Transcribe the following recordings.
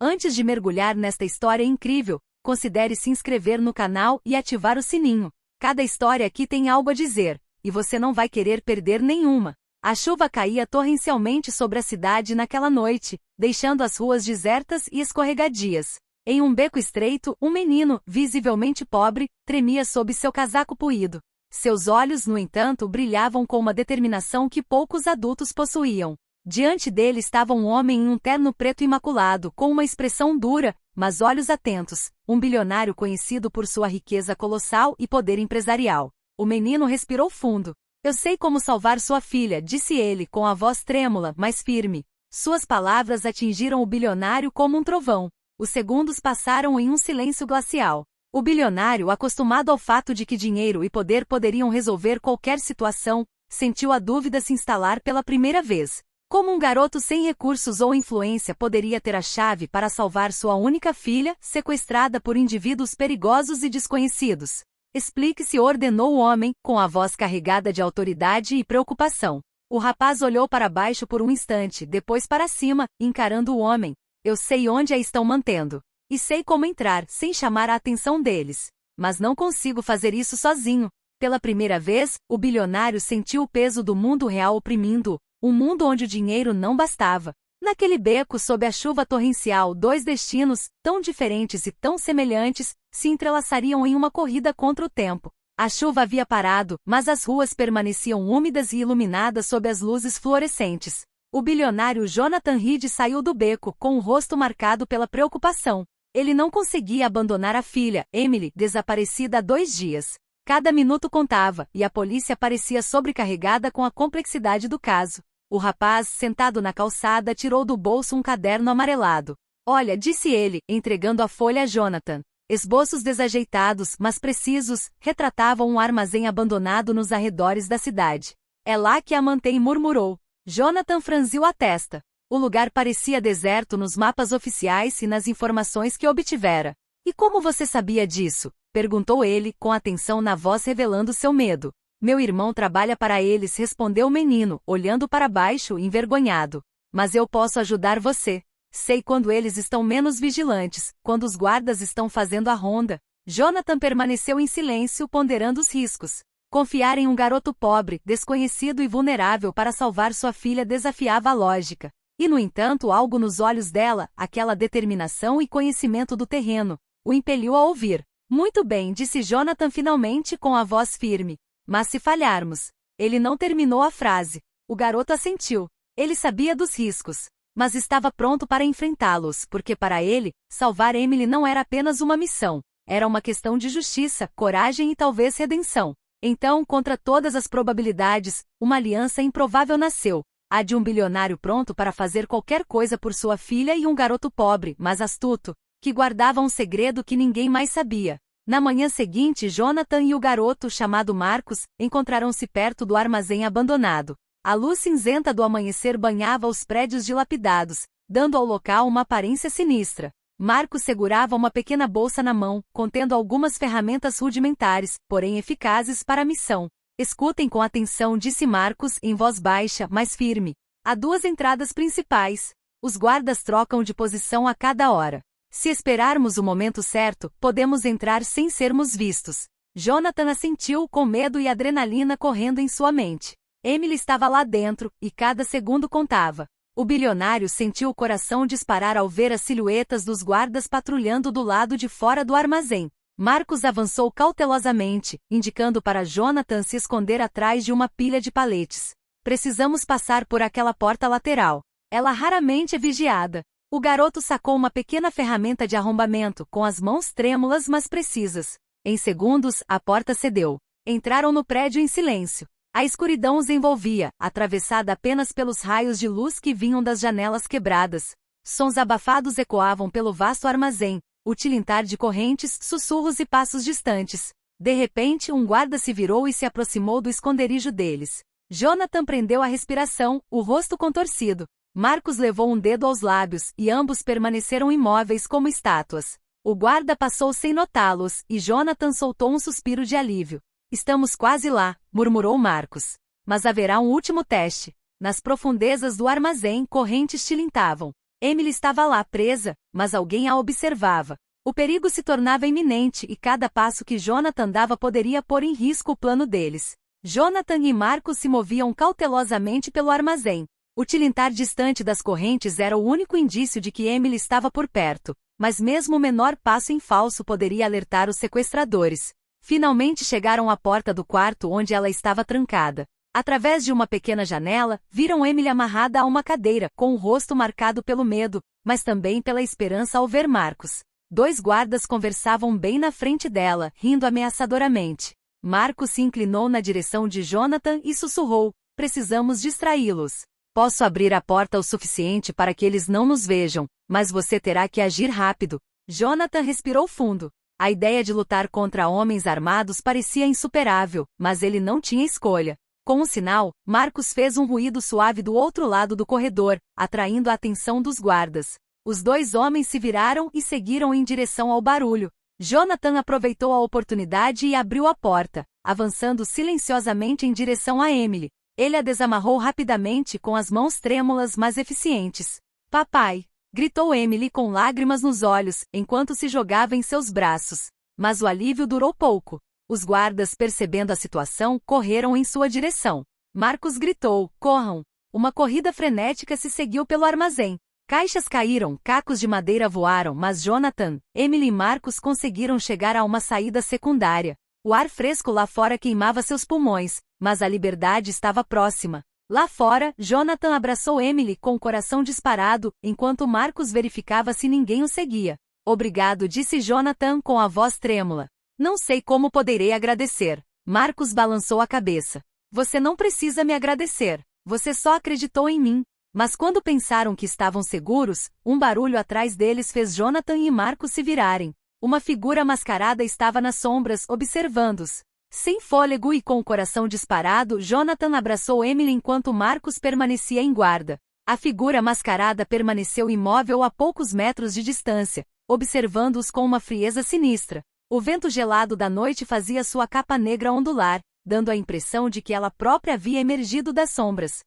Antes de mergulhar nesta história incrível, considere se inscrever no canal e ativar o sininho. Cada história aqui tem algo a dizer, e você não vai querer perder nenhuma. A chuva caía torrencialmente sobre a cidade naquela noite, deixando as ruas desertas e escorregadias. Em um beco estreito, um menino, visivelmente pobre, tremia sob seu casaco puído. Seus olhos, no entanto, brilhavam com uma determinação que poucos adultos possuíam. Diante dele estava um homem em um terno preto imaculado, com uma expressão dura, mas olhos atentos, um bilionário conhecido por sua riqueza colossal e poder empresarial. O menino respirou fundo. Eu sei como salvar sua filha, disse ele com a voz trêmula, mas firme. Suas palavras atingiram o bilionário como um trovão. Os segundos passaram em um silêncio glacial. O bilionário, acostumado ao fato de que dinheiro e poder poderiam resolver qualquer situação, sentiu a dúvida se instalar pela primeira vez. Como um garoto sem recursos ou influência poderia ter a chave para salvar sua única filha, sequestrada por indivíduos perigosos e desconhecidos? Explique-se, ordenou o homem, com a voz carregada de autoridade e preocupação. O rapaz olhou para baixo por um instante, depois para cima, encarando o homem. Eu sei onde a estão mantendo. E sei como entrar, sem chamar a atenção deles. Mas não consigo fazer isso sozinho. Pela primeira vez, o bilionário sentiu o peso do mundo real oprimindo-o. Um mundo onde o dinheiro não bastava. Naquele beco sob a chuva torrencial, dois destinos, tão diferentes e tão semelhantes, se entrelaçariam em uma corrida contra o tempo. A chuva havia parado, mas as ruas permaneciam úmidas e iluminadas sob as luzes fluorescentes. O bilionário Jonathan Reed saiu do beco com o rosto marcado pela preocupação. Ele não conseguia abandonar a filha, Emily, desaparecida há 2 dias. Cada minuto contava, e a polícia parecia sobrecarregada com a complexidade do caso. O rapaz, sentado na calçada, tirou do bolso um caderno amarelado. Olha, disse ele, entregando a folha a Jonathan. Esboços desajeitados, mas precisos, retratavam um armazém abandonado nos arredores da cidade. É lá que a mantém, murmurou. Jonathan franziu a testa. O lugar parecia deserto nos mapas oficiais e nas informações que obtivera. E como você sabia disso? Perguntou ele, com atenção na voz revelando seu medo. Meu irmão trabalha para eles, respondeu o menino, olhando para baixo, envergonhado. Mas eu posso ajudar você. Sei quando eles estão menos vigilantes, quando os guardas estão fazendo a ronda. Jonathan permaneceu em silêncio, ponderando os riscos. Confiar em um garoto pobre, desconhecido e vulnerável para salvar sua filha desafiava a lógica. E, no entanto, algo nos olhos dela, aquela determinação e conhecimento do terreno, o impeliu a ouvir. Muito bem, disse Jonathan finalmente com a voz firme. Mas se falharmos. Ele não terminou a frase. O garoto assentiu. Ele sabia dos riscos, mas estava pronto para enfrentá-los, porque para ele, salvar Emily não era apenas uma missão. Era uma questão de justiça, coragem e talvez redenção. Então, contra todas as probabilidades, uma aliança improvável nasceu. A de um bilionário pronto para fazer qualquer coisa por sua filha e um garoto pobre, mas astuto, que guardava um segredo que ninguém mais sabia. Na manhã seguinte, Jonathan e o garoto, chamado Marcos, encontraram-se perto do armazém abandonado. A luz cinzenta do amanhecer banhava os prédios dilapidados, dando ao local uma aparência sinistra. Marcos segurava uma pequena bolsa na mão, contendo algumas ferramentas rudimentares, porém eficazes para a missão. Escutem com atenção, disse Marcos, em voz baixa, mas firme. Há 2 entradas principais. Os guardas trocam de posição a cada hora. Se esperarmos o momento certo, podemos entrar sem sermos vistos. Jonathan assentiu, com medo e adrenalina correndo em sua mente. Emily estava lá dentro, e cada segundo contava. O bilionário sentiu o coração disparar ao ver as silhuetas dos guardas patrulhando do lado de fora do armazém. Marcos avançou cautelosamente, indicando para Jonathan se esconder atrás de uma pilha de paletes. Precisamos passar por aquela porta lateral. Ela raramente é vigiada. O garoto sacou uma pequena ferramenta de arrombamento, com as mãos trêmulas mas precisas. Em segundos, a porta cedeu. Entraram no prédio em silêncio. A escuridão os envolvia, atravessada apenas pelos raios de luz que vinham das janelas quebradas. Sons abafados ecoavam pelo vasto armazém, o tilintar de correntes, sussurros e passos distantes. De repente, um guarda se virou e se aproximou do esconderijo deles. Jonathan prendeu a respiração, o rosto contorcido. Marcos levou um dedo aos lábios, e ambos permaneceram imóveis como estátuas. O guarda passou sem notá-los, e Jonathan soltou um suspiro de alívio. Estamos quase lá, murmurou Marcos. Mas haverá um último teste. Nas profundezas do armazém, correntes tilintavam. Emily estava lá presa, mas alguém a observava. O perigo se tornava iminente e cada passo que Jonathan dava poderia pôr em risco o plano deles. Jonathan e Marcus se moviam cautelosamente pelo armazém. O tilintar distante das correntes era o único indício de que Emily estava por perto, mas mesmo o menor passo em falso poderia alertar os sequestradores. Finalmente chegaram à porta do quarto onde ela estava trancada. Através de uma pequena janela, viram Emily amarrada a uma cadeira, com o rosto marcado pelo medo, mas também pela esperança ao ver Marcus. 2 guardas conversavam bem na frente dela, rindo ameaçadoramente. Marcus se inclinou na direção de Jonathan e sussurrou: precisamos distraí-los. Posso abrir a porta o suficiente para que eles não nos vejam, mas você terá que agir rápido. Jonathan respirou fundo. A ideia de lutar contra homens armados parecia insuperável, mas ele não tinha escolha. Com um sinal, Marcus fez um ruído suave do outro lado do corredor, atraindo a atenção dos guardas. Os 2 homens se viraram e seguiram em direção ao barulho. Jonathan aproveitou a oportunidade e abriu a porta, avançando silenciosamente em direção a Emily. Ele a desamarrou rapidamente com as mãos trêmulas mas eficientes. Papai! Gritou Emily com lágrimas nos olhos, enquanto se jogava em seus braços. Mas o alívio durou pouco. Os guardas, percebendo a situação, correram em sua direção. Marcus gritou: corram! Uma corrida frenética se seguiu pelo armazém. Caixas caíram, cacos de madeira voaram, mas Jonathan, Emily e Marcus conseguiram chegar a uma saída secundária. O ar fresco lá fora queimava seus pulmões, mas a liberdade estava próxima. Lá fora, Jonathan abraçou Emily com o coração disparado, enquanto Marcus verificava se ninguém o seguia. Obrigado, disse Jonathan com a voz trêmula. Não sei como poderei agradecer. Marcus balançou a cabeça. Você não precisa me agradecer. Você só acreditou em mim. Mas quando pensaram que estavam seguros, um barulho atrás deles fez Jonathan e Marcus se virarem. Uma figura mascarada estava nas sombras, observando-os. Sem fôlego e com o coração disparado, Jonathan abraçou Emily enquanto Marcus permanecia em guarda. A figura mascarada permaneceu imóvel a poucos metros de distância, observando-os com uma frieza sinistra. O vento gelado da noite fazia sua capa negra ondular, dando a impressão de que ela própria havia emergido das sombras.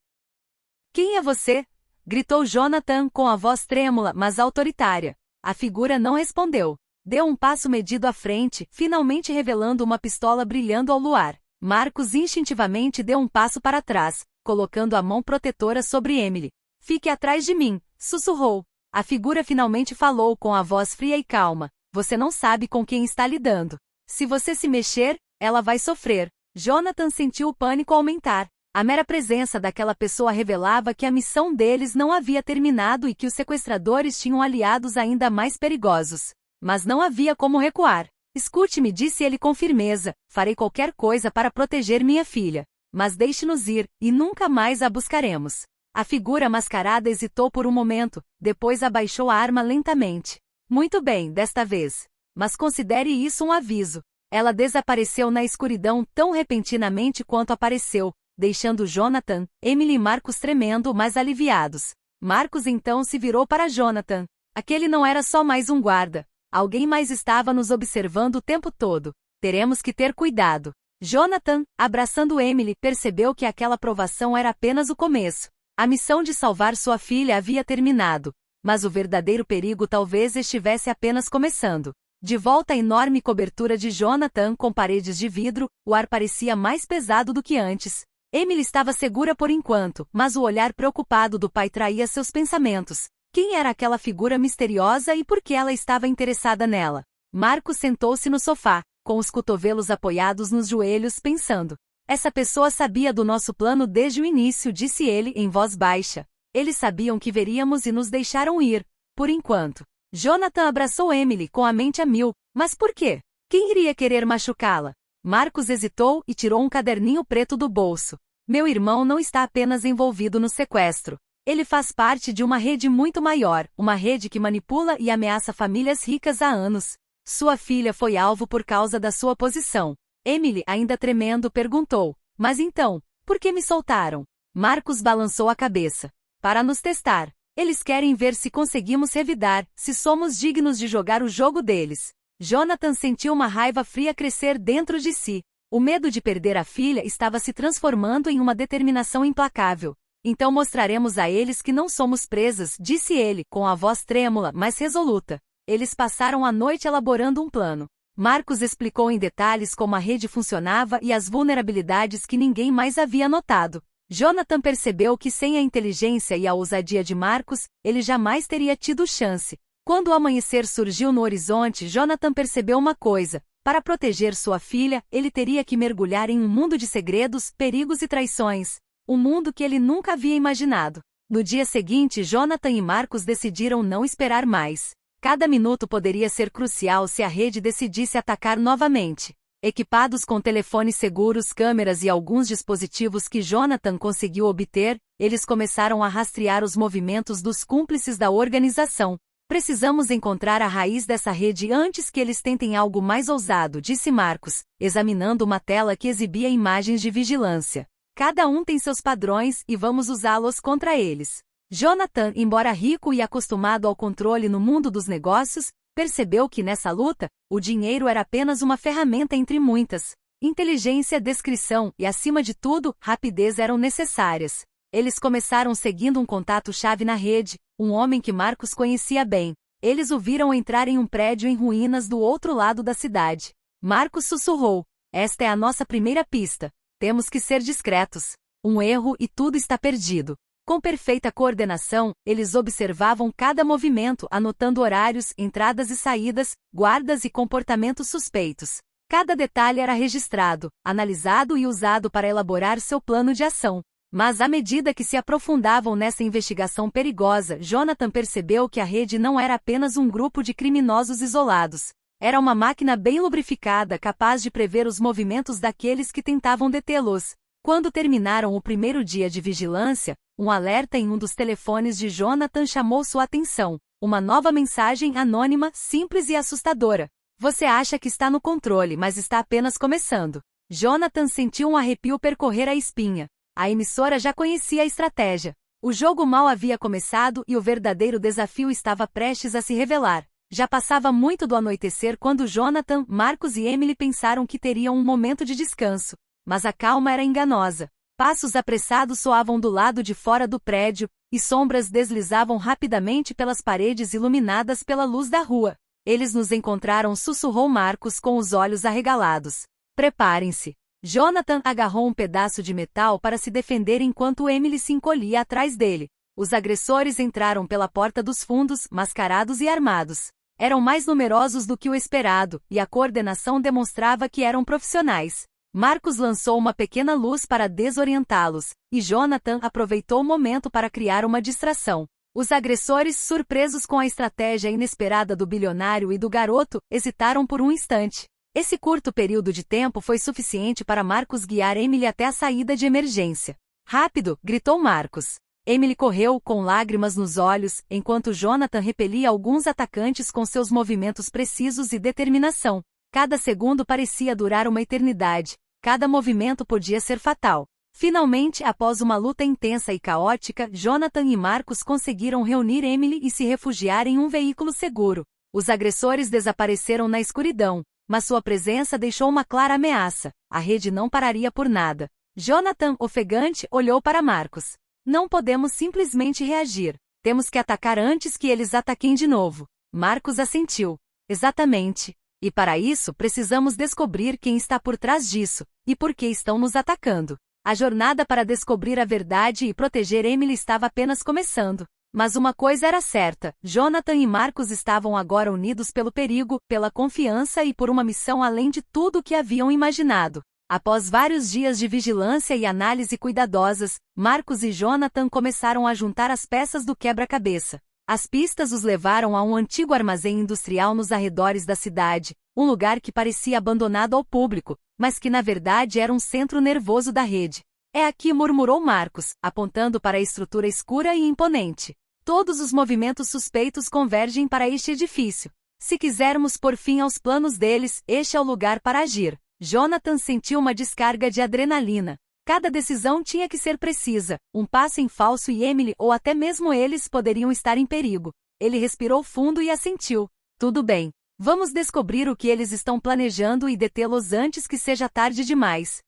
Quem é você? Gritou Jonathan com a voz trêmula, mas autoritária. A figura não respondeu. Deu um passo medido à frente, finalmente revelando uma pistola brilhando ao luar. Marcus instintivamente deu um passo para trás, colocando a mão protetora sobre Emily. Fique atrás de mim, sussurrou. A figura finalmente falou com a voz fria e calma. Você não sabe com quem está lidando. Se você se mexer, ela vai sofrer. Jonathan sentiu o pânico aumentar. A mera presença daquela pessoa revelava que a missão deles não havia terminado e que os sequestradores tinham aliados ainda mais perigosos. Mas não havia como recuar. Escute-me, disse ele com firmeza, farei qualquer coisa para proteger minha filha. Mas deixe-nos ir, e nunca mais a buscaremos. A figura mascarada hesitou por um momento, depois abaixou a arma lentamente. Muito bem, desta vez. Mas considere isso um aviso. Ela desapareceu na escuridão tão repentinamente quanto apareceu, deixando Jonathan, Emily e Marcus tremendo, mas aliviados. Marcus então se virou para Jonathan. Aquele não era só mais um guarda. Alguém mais estava nos observando o tempo todo. Teremos que ter cuidado. Jonathan, abraçando Emily, percebeu que aquela provação era apenas o começo. A missão de salvar sua filha havia terminado, mas o verdadeiro perigo talvez estivesse apenas começando. De volta à enorme cobertura de Jonathan com paredes de vidro, o ar parecia mais pesado do que antes. Emily estava segura por enquanto, mas o olhar preocupado do pai traía seus pensamentos. Quem era aquela figura misteriosa e por que ela estava interessada nela? Marcus sentou-se no sofá, com os cotovelos apoiados nos joelhos, pensando. Essa pessoa sabia do nosso plano desde o início, disse ele em voz baixa. Eles sabiam que veríamos e nos deixaram ir, por enquanto. Jonathan abraçou Emily com a mente a mil. Mas por quê? Quem iria querer machucá-la? Marcus hesitou e tirou um caderninho preto do bolso. Meu irmão não está apenas envolvido no sequestro. Ele faz parte de uma rede muito maior, uma rede que manipula e ameaça famílias ricas há anos. Sua filha foi alvo por causa da sua posição. Emily, ainda tremendo, perguntou. Mas então, por que me soltaram? Marcus balançou a cabeça. Para nos testar. Eles querem ver se conseguimos revidar, se somos dignos de jogar o jogo deles. Jonathan sentiu uma raiva fria crescer dentro de si. O medo de perder a filha estava se transformando em uma determinação implacável. Então mostraremos a eles que não somos presas, disse ele, com a voz trêmula, mas resoluta. Eles passaram a noite elaborando um plano. Marcos explicou em detalhes como a rede funcionava e as vulnerabilidades que ninguém mais havia notado. Jonathan percebeu que sem a inteligência e a ousadia de Marcos, ele jamais teria tido chance. Quando o amanhecer surgiu no horizonte, Jonathan percebeu uma coisa. Para proteger sua filha, ele teria que mergulhar em um mundo de segredos, perigos e traições. Um mundo que ele nunca havia imaginado. No dia seguinte, Jonathan e Marcos decidiram não esperar mais. Cada minuto poderia ser crucial se a rede decidisse atacar novamente. Equipados com telefones seguros, câmeras e alguns dispositivos que Jonathan conseguiu obter, eles começaram a rastrear os movimentos dos cúmplices da organização. Precisamos encontrar a raiz dessa rede antes que eles tentem algo mais ousado, disse Marcos, examinando uma tela que exibia imagens de vigilância. Cada um tem seus padrões e vamos usá-los contra eles. Jonathan, embora rico e acostumado ao controle no mundo dos negócios, percebeu que nessa luta, o dinheiro era apenas uma ferramenta entre muitas. Inteligência, descrição e, acima de tudo, rapidez eram necessárias. Eles começaram seguindo um contato-chave na rede, um homem que Marcos conhecia bem. Eles o viram entrar em um prédio em ruínas do outro lado da cidade. Marcos sussurrou: "Esta é a nossa primeira pista. Temos que ser discretos. Um erro e tudo está perdido." Com perfeita coordenação, eles observavam cada movimento, anotando horários, entradas e saídas, guardas e comportamentos suspeitos. Cada detalhe era registrado, analisado e usado para elaborar seu plano de ação. Mas à medida que se aprofundavam nessa investigação perigosa, Jonathan percebeu que a rede não era apenas um grupo de criminosos isolados. Era uma máquina bem lubrificada, capaz de prever os movimentos daqueles que tentavam detê-los. Quando terminaram o primeiro dia de vigilância, um alerta em um dos telefones de Jonathan chamou sua atenção. Uma nova mensagem anônima, simples e assustadora. "Você acha que está no controle, mas está apenas começando." Jonathan sentiu um arrepio percorrer a espinha. A emissora já conhecia a estratégia. O jogo mal havia começado e o verdadeiro desafio estava prestes a se revelar. Já passava muito do anoitecer quando Jonathan, Marcos e Emily pensaram que teriam um momento de descanso. Mas a calma era enganosa. Passos apressados soavam do lado de fora do prédio, e sombras deslizavam rapidamente pelas paredes iluminadas pela luz da rua. "Eles nos encontraram", sussurrou Marcos com os olhos arregalados. "Preparem-se." Jonathan agarrou um pedaço de metal para se defender enquanto Emily se encolhia atrás dele. Os agressores entraram pela porta dos fundos, mascarados e armados. Eram mais numerosos do que o esperado, e a coordenação demonstrava que eram profissionais. Marcos lançou uma pequena luz para desorientá-los, e Jonathan aproveitou o momento para criar uma distração. Os agressores, surpresos com a estratégia inesperada do bilionário e do garoto, hesitaram por um instante. Esse curto período de tempo foi suficiente para Marcos guiar Emily até a saída de emergência. "Rápido!" gritou Marcos. Emily correu, com lágrimas nos olhos, enquanto Jonathan repelia alguns atacantes com seus movimentos precisos e determinação. Cada segundo parecia durar uma eternidade. Cada movimento podia ser fatal. Finalmente, após uma luta intensa e caótica, Jonathan e Marcos conseguiram reunir Emily e se refugiar em um veículo seguro. Os agressores desapareceram na escuridão, mas sua presença deixou uma clara ameaça. A rede não pararia por nada. Jonathan, ofegante, olhou para Marcos. "Não podemos simplesmente reagir. Temos que atacar antes que eles ataquem de novo." Marcos assentiu. "Exatamente. E para isso precisamos descobrir quem está por trás disso, e por que estão nos atacando." A jornada para descobrir a verdade e proteger Emily estava apenas começando. Mas uma coisa era certa: Jonathan e Marcos estavam agora unidos pelo perigo, pela confiança e por uma missão além de tudo o que haviam imaginado. Após vários dias de vigilância e análise cuidadosas, Marcos e Jonathan começaram a juntar as peças do quebra-cabeça. As pistas os levaram a um antigo armazém industrial nos arredores da cidade, um lugar que parecia abandonado ao público, mas que na verdade era um centro nervoso da rede. "É aqui", murmurou Marcos, apontando para a estrutura escura e imponente. "Todos os movimentos suspeitos convergem para este edifício. Se quisermos pôr fim aos planos deles, este é o lugar para agir." Jonathan sentiu uma descarga de adrenalina. Cada decisão tinha que ser precisa. Um passo em falso e Emily ou até mesmo eles poderiam estar em perigo. Ele respirou fundo e assentiu. "Tudo bem. Vamos descobrir o que eles estão planejando e detê-los antes que seja tarde demais."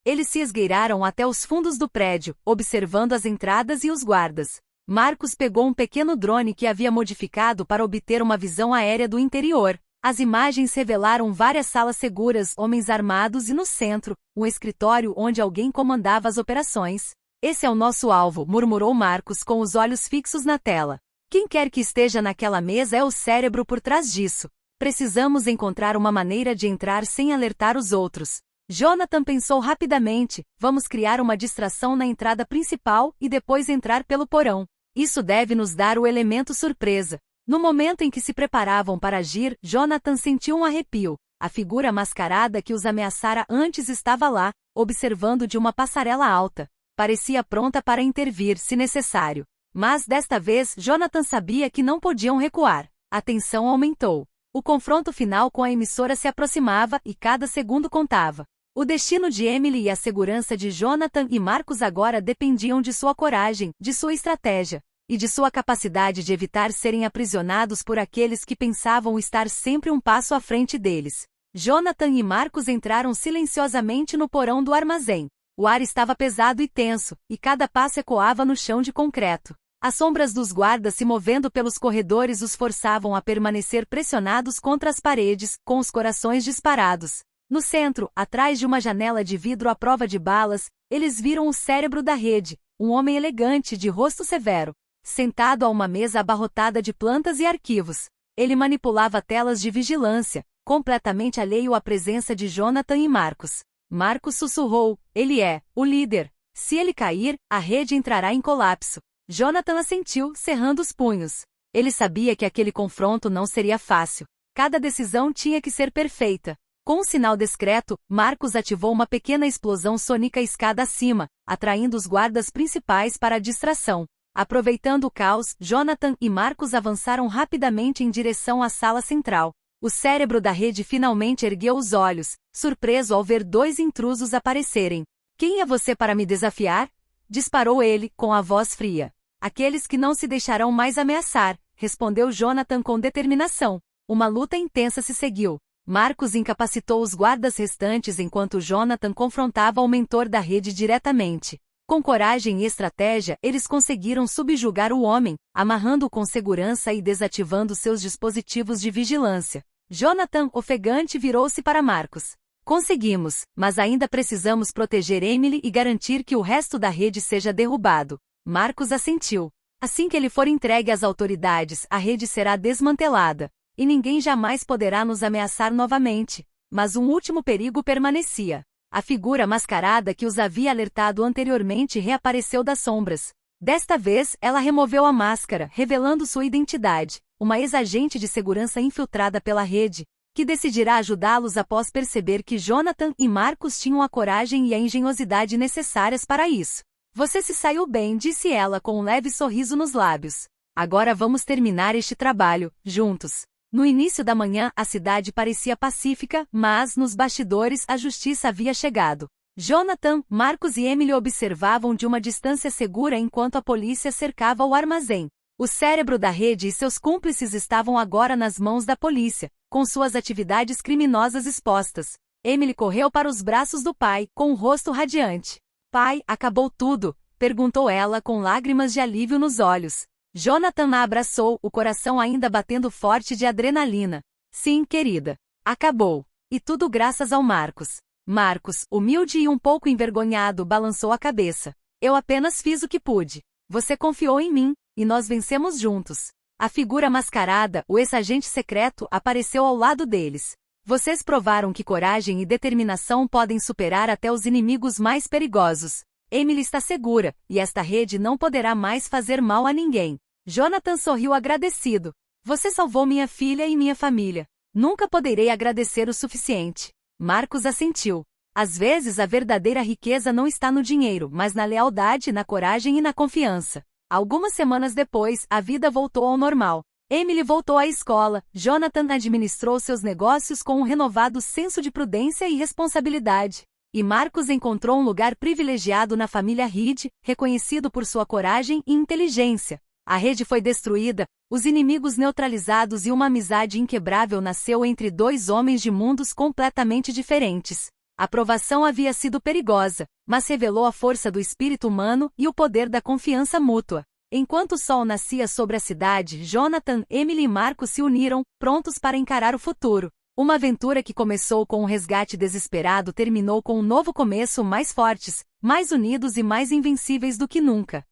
Eles se esgueiraram até os fundos do prédio, observando as entradas e os guardas. Marcos pegou um pequeno drone que havia modificado para obter uma visão aérea do interior. As imagens revelaram várias salas seguras, homens armados e no centro, um escritório onde alguém comandava as operações. Esse é o nosso alvo, murmurou Marcos com os olhos fixos na tela. Quem quer que esteja naquela mesa é o cérebro por trás disso. Precisamos encontrar uma maneira de entrar sem alertar os outros. Jonathan pensou rapidamente, vamos criar uma distração na entrada principal e depois entrar pelo porão. Isso deve nos dar o elemento surpresa. No momento em que se preparavam para agir, Jonathan sentiu um arrepio. A figura mascarada que os ameaçara antes estava lá, observando de uma passarela alta. Parecia pronta para intervir, se necessário. Mas, desta vez, Jonathan sabia que não podiam recuar. A tensão aumentou. O confronto final com a emissora se aproximava e cada segundo contava. O destino de Emily e a segurança de Jonathan e Marcos agora dependiam de sua coragem, de sua estratégia, e de sua capacidade de evitar serem aprisionados por aqueles que pensavam estar sempre um passo à frente deles. Jonathan e Marcos entraram silenciosamente no porão do armazém. O ar estava pesado e tenso, e cada passo ecoava no chão de concreto. As sombras dos guardas se movendo pelos corredores os forçavam a permanecer pressionados contra as paredes, com os corações disparados. No centro, atrás de uma janela de vidro à prova de balas, eles viram o cérebro da rede, um homem elegante de rosto severo, sentado a uma mesa abarrotada de plantas e arquivos. Ele manipulava telas de vigilância, completamente alheio à presença de Jonathan e Marcos. Marcos sussurrou, ele é o líder. Se ele cair, a rede entrará em colapso. Jonathan assentiu, cerrando os punhos. Ele sabia que aquele confronto não seria fácil. Cada decisão tinha que ser perfeita. Com um sinal discreto, Marcos ativou uma pequena explosão sônica escada acima, atraindo os guardas principais para a distração. Aproveitando o caos, Jonathan e Marcos avançaram rapidamente em direção à sala central. O cérebro da rede finalmente ergueu os olhos, surpreso ao ver dois intrusos aparecerem. Quem é você para me desafiar? Disparou ele, com a voz fria. Aqueles que não se deixarão mais ameaçar, respondeu Jonathan com determinação. Uma luta intensa se seguiu. Marcos incapacitou os guardas restantes enquanto Jonathan confrontava o mentor da rede diretamente. Com coragem e estratégia, eles conseguiram subjugar o homem, amarrando-o com segurança e desativando seus dispositivos de vigilância. Jonathan, ofegante, virou-se para Marcos. Conseguimos, mas ainda precisamos proteger Emily e garantir que o resto da rede seja derrubado. Marcos assentiu. Assim que ele for entregue às autoridades, a rede será desmantelada. E ninguém jamais poderá nos ameaçar novamente. Mas um último perigo permanecia. A figura mascarada que os havia alertado anteriormente reapareceu das sombras. Desta vez, ela removeu a máscara, revelando sua identidade, uma ex-agente de segurança infiltrada pela rede, que decidirá ajudá-los após perceber que Jonathan e Marcos tinham a coragem e a engenhosidade necessárias para isso. Você se saiu bem, disse ela com um leve sorriso nos lábios. Agora vamos terminar este trabalho, juntos. No início da manhã, a cidade parecia pacífica, mas, nos bastidores, a justiça havia chegado. Jonathan, Marcos e Emily observavam de uma distância segura enquanto a polícia cercava o armazém. O cérebro da rede e seus cúmplices estavam agora nas mãos da polícia, com suas atividades criminosas expostas. Emily correu para os braços do pai, com o rosto radiante. Pai, acabou tudo? Perguntou ela com lágrimas de alívio nos olhos. Jonathan a abraçou, o coração ainda batendo forte de adrenalina. Sim, querida. Acabou. E tudo graças ao Marcos. Marcos, humilde e um pouco envergonhado, balançou a cabeça. Eu apenas fiz o que pude. Você confiou em mim, e nós vencemos juntos. A figura mascarada, o ex-agente secreto, apareceu ao lado deles. Vocês provaram que coragem e determinação podem superar até os inimigos mais perigosos. Emily está segura, e esta rede não poderá mais fazer mal a ninguém. Jonathan sorriu agradecido. Você salvou minha filha e minha família. Nunca poderei agradecer o suficiente. Marcos assentiu. Às vezes a verdadeira riqueza não está no dinheiro, mas na lealdade, na coragem e na confiança. Algumas semanas depois, a vida voltou ao normal. Emily voltou à escola, Jonathan administrou seus negócios com um renovado senso de prudência e responsabilidade. E Marcos encontrou um lugar privilegiado na família Reed, reconhecido por sua coragem e inteligência. A rede foi destruída, os inimigos neutralizados e uma amizade inquebrável nasceu entre dois homens de mundos completamente diferentes. A provação havia sido perigosa, mas revelou a força do espírito humano e o poder da confiança mútua. Enquanto o sol nascia sobre a cidade, Jonathan, Emily e Marco se uniram, prontos para encarar o futuro. Uma aventura que começou com um resgate desesperado terminou com um novo começo, mais fortes, mais unidos e mais invencíveis do que nunca.